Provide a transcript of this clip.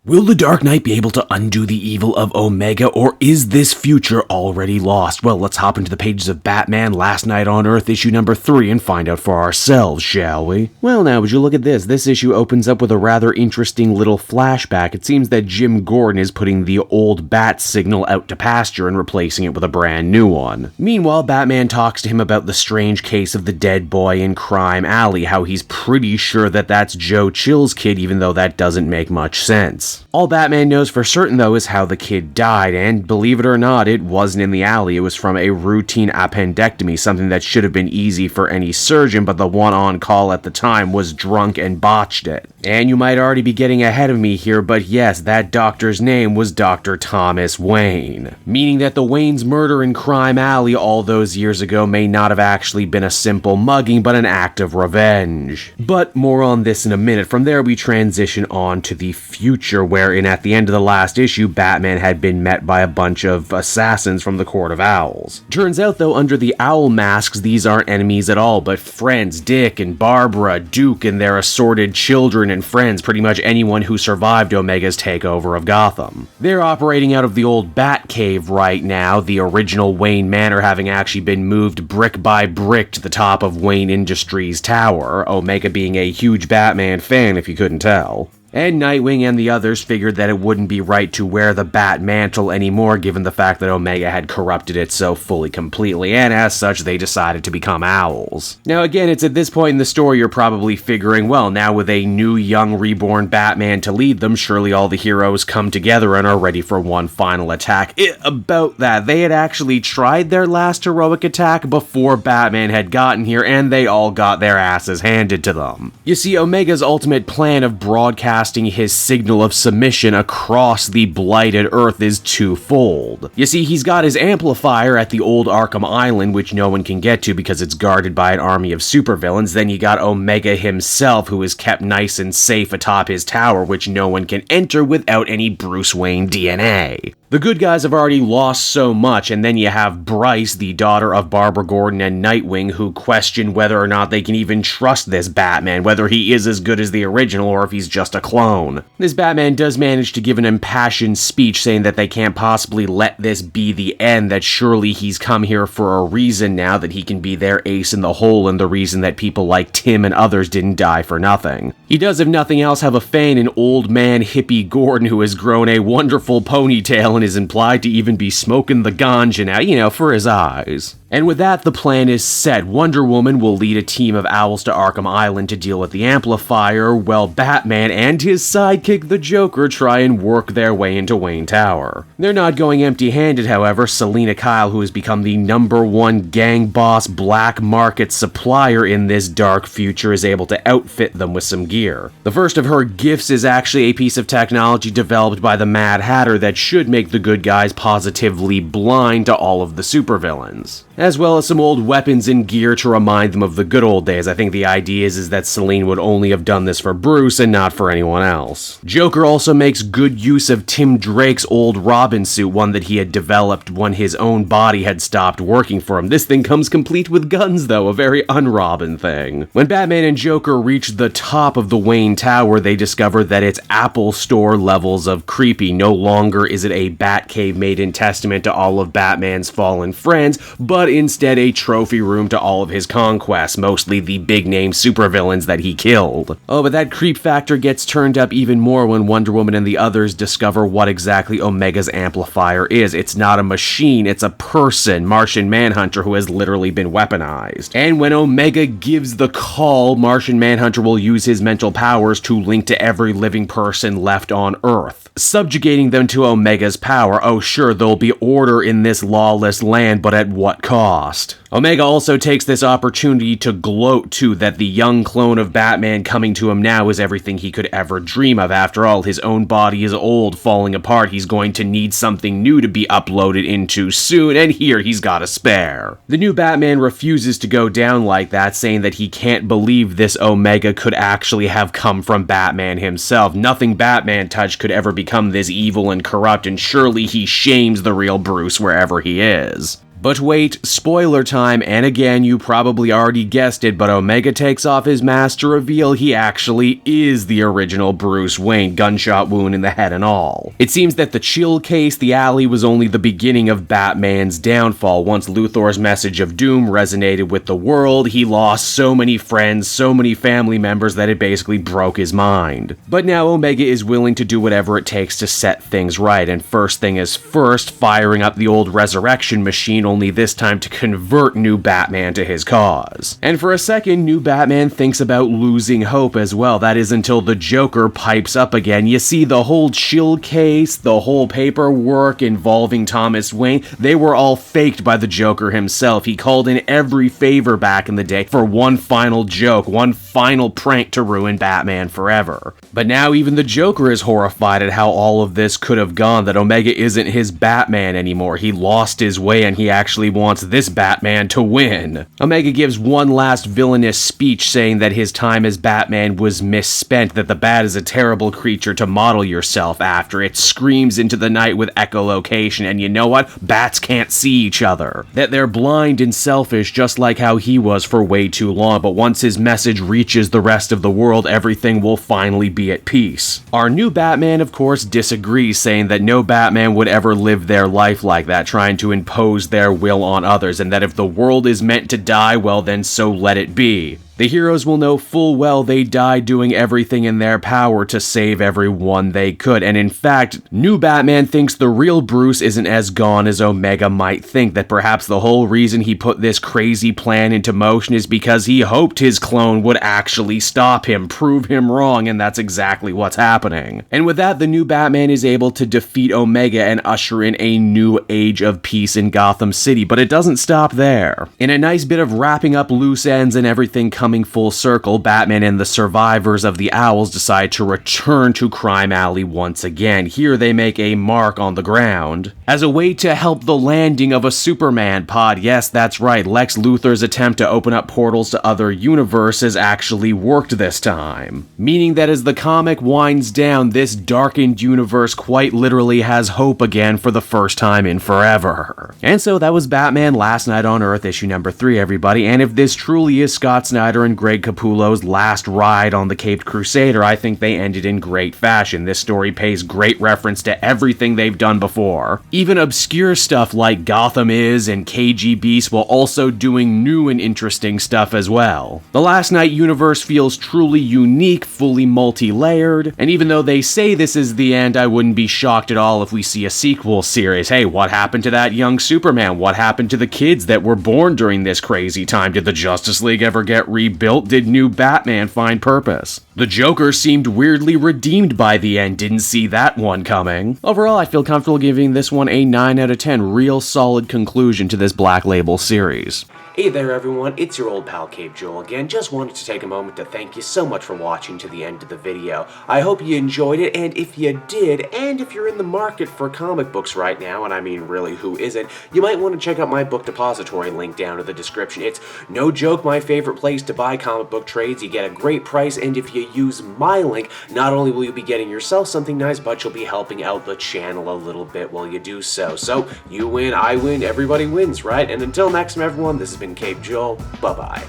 Will the Dark Knight be able to undo the evil of Omega, or is this future already lost? Well, let's hop into the pages of Batman Last Night on Earth issue number 3 and find out for ourselves, shall we? Well, now, would you look at this? This issue opens up with a rather interesting little flashback. It seems that Jim Gordon is putting the old bat signal out to pasture and replacing it with a brand new one. Meanwhile, Batman talks to him about the strange case of the dead boy in Crime Alley, how he's pretty sure that that's Joe Chill's kid, even though that doesn't make much sense. All Batman knows for certain, though, is how the kid died, and believe it or not, it wasn't in the alley. It was from a routine appendectomy, something that should have been easy for any surgeon, but the one on call at the time was drunk and botched it. And you might already be getting ahead of me here, but yes, that doctor's name was Dr. Thomas Wayne. Meaning that the Wayne's murder in Crime Alley all those years ago may not have actually been a simple mugging, but an act of revenge. But more on this in a minute. From there, we transition on to the future, wherein at the end of the last issue, Batman had been met by a bunch of assassins from the Court of Owls. Turns out, though, under the owl masks, these aren't enemies at all, but friends: Dick and Barbara, Duke and their assorted children and friends, pretty much anyone who survived Omega's takeover of Gotham. They're operating out of the old Batcave right now, the original Wayne Manor having actually been moved brick by brick to the top of Wayne Industries Tower, Omega being a huge Batman fan if you couldn't tell. And Nightwing and the others figured that it wouldn't be right to wear the Bat Mantle anymore given the fact that Omega had corrupted it so fully completely, and as such they decided to become owls. Now again, it's at this point in the story you're probably figuring, well, now with a new young reborn Batman to lead them, surely all the heroes come together and are ready for one final attack. About that, they had actually tried their last heroic attack before Batman had gotten here, and they all got their asses handed to them. You see, Omega's ultimate plan of broadcasting his signal of submission across the blighted Earth is twofold. You see, he's got his amplifier at the old Arkham Island, which no one can get to because it's guarded by an army of supervillains. Then you got Omega himself, who is kept nice and safe atop his tower, which no one can enter without any Bruce Wayne DNA. The good guys have already lost so much, and then you have Bryce, the daughter of Barbara Gordon and Nightwing, who question whether or not they can even trust this Batman, whether he is as good as the original or if he's just a clone. This Batman does manage to give an impassioned speech saying that they can't possibly let this be the end, that surely he's come here for a reason now, that he can be their ace in the hole and the reason that people like Tim and others didn't die for nothing. He does, if nothing else, have a fan in old man hippie Gordon, who has grown a wonderful ponytail and is implied to even be smoking the ganja now, for his eyes. And with that, the plan is set. Wonder Woman will lead a team of owls to Arkham Island to deal with the amplifier, while Batman and his sidekick the Joker try and work their way into Wayne Tower. They're not going empty-handed, however. Selina Kyle, who has become the #1 gang boss black market supplier in this dark future, is able to outfit them with some gear. The first of her gifts is actually a piece of technology developed by the Mad Hatter that should make the good guys positively blind to all of the supervillains, as well as some old weapons and gear to remind them of the good old days. I think the idea is that Selene would only have done this for Bruce and not for anyone else. Joker also makes good use of Tim Drake's old Robin suit, one that he had developed when his own body had stopped working for him. This thing comes complete with guns, though, a very un-Robin thing. When Batman and Joker reach the top of the Wayne Tower, they discover that it's Apple Store levels of creepy. No longer is it a Batcave made in testament to all of Batman's fallen friends, but instead a trophy room to all of his conquests, mostly the big-name supervillains that he killed. Oh, but that creep factor gets turned up even more when Wonder Woman and the others discover what exactly Omega's amplifier is. It's not a machine, it's a person, Martian Manhunter, who has literally been weaponized. And when Omega gives the call, Martian Manhunter will use his mental powers to link to every living person left on Earth, subjugating them to Omega's power. Oh sure, there'll be order in this lawless land, but at what cost? Omega also takes this opportunity to gloat too, that the young clone of Batman coming to him now is everything he could ever dream of. After all, his own body is old, falling apart. He's going to need something new to be uploaded into soon, and here he's got a spare. The new Batman refuses to go down like that, saying that he can't believe this Omega could actually have come from Batman himself. Nothing Batman touched could ever become this evil and corrupt, and surely he shames the real Bruce wherever he is. But wait, spoiler time, and again, you probably already guessed it, but Omega takes off his mask to reveal he actually is the original Bruce Wayne, gunshot wound in the head and all. It seems that the chill case, the alley, was only the beginning of Batman's downfall. Once Luthor's message of doom resonated with the world, he lost so many friends, so many family members that it basically broke his mind. But now Omega is willing to do whatever it takes to set things right, and first thing is first, firing up the old resurrection machine, only this time to convert New Batman to his cause. And for a second, New Batman thinks about losing hope as well. That is until the Joker pipes up again. You see, the whole chill case, the whole paperwork involving Thomas Wayne, they were all faked by the Joker himself. He called in every favor back in the day for one final joke, one final prank to ruin Batman forever. But now even the Joker is horrified at how all of this could have gone, that Omega isn't his Batman anymore. He lost his way and he actually wants this Batman to win. Omega gives one last villainous speech saying that his time as Batman was misspent, that the bat is a terrible creature to model yourself after. It screams into the night with echolocation, and you know what? Bats can't see each other. That they're blind and selfish, just like how he was for way too long, but once his message reaches the rest of the world, everything will finally be at peace. Our new Batman, of course, disagrees, saying that no Batman would ever live their life like that, trying to impose their will on others, and that if the world is meant to die, well then so let it be. The heroes will know full well they died doing everything in their power to save everyone they could, and in fact, New Batman thinks the real Bruce isn't as gone as Omega might think, that perhaps the whole reason he put this crazy plan into motion is because he hoped his clone would actually stop him, prove him wrong, and that's exactly what's happening. And with that, the new Batman is able to defeat Omega and usher in a new age of peace in Gotham City, but it doesn't stop there. In a nice bit of wrapping up loose ends and everything coming full circle, Batman and the survivors of the Owls decide to return to Crime Alley once again. Here they make a mark on the ground as a way to help the landing of a Superman pod. Yes, that's right, Lex Luthor's attempt to open up portals to other universes actually worked this time. Meaning that as the comic winds down, this darkened universe quite literally has hope again for the first time in forever. And so that was Batman Last Night on Earth, issue number 3, everybody, and if this truly is Scott Snyder and Greg Capullo's last ride on the Caped Crusader, I think they ended in great fashion. This story pays great reference to everything they've done before. Even obscure stuff like Gotham Is and KG Beast, while also doing new and interesting stuff as well. The Last Night universe feels truly unique, fully multi-layered, and even though they say this is the end, I wouldn't be shocked at all if we see a sequel series. Hey, what happened to that young Superman? What happened to the kids that were born during this crazy time? Did the Justice League ever get rebuilt? Did New Batman find purpose? The Joker seemed weirdly redeemed by the end, didn't see that one coming. Overall, I feel comfortable giving this one a 9 out of 10, real solid conclusion to this Black Label series. Hey there everyone, it's your old pal Caped Joel again. Just wanted to take a moment to thank you so much for watching to the end of the video. I hope you enjoyed it, and if you did, and if you're in the market for comic books right now, and I mean really who isn't, you might want to check out my book depository link down in the description. It's no joke my favorite place to buy comic book trades. You get a great price, and if you use my link, not only will you be getting yourself something nice, but you'll be helping out the channel a little bit while you do so. So, you win, I win, everybody wins, right? And until next time everyone, this has been Caped Joel. Bye-bye.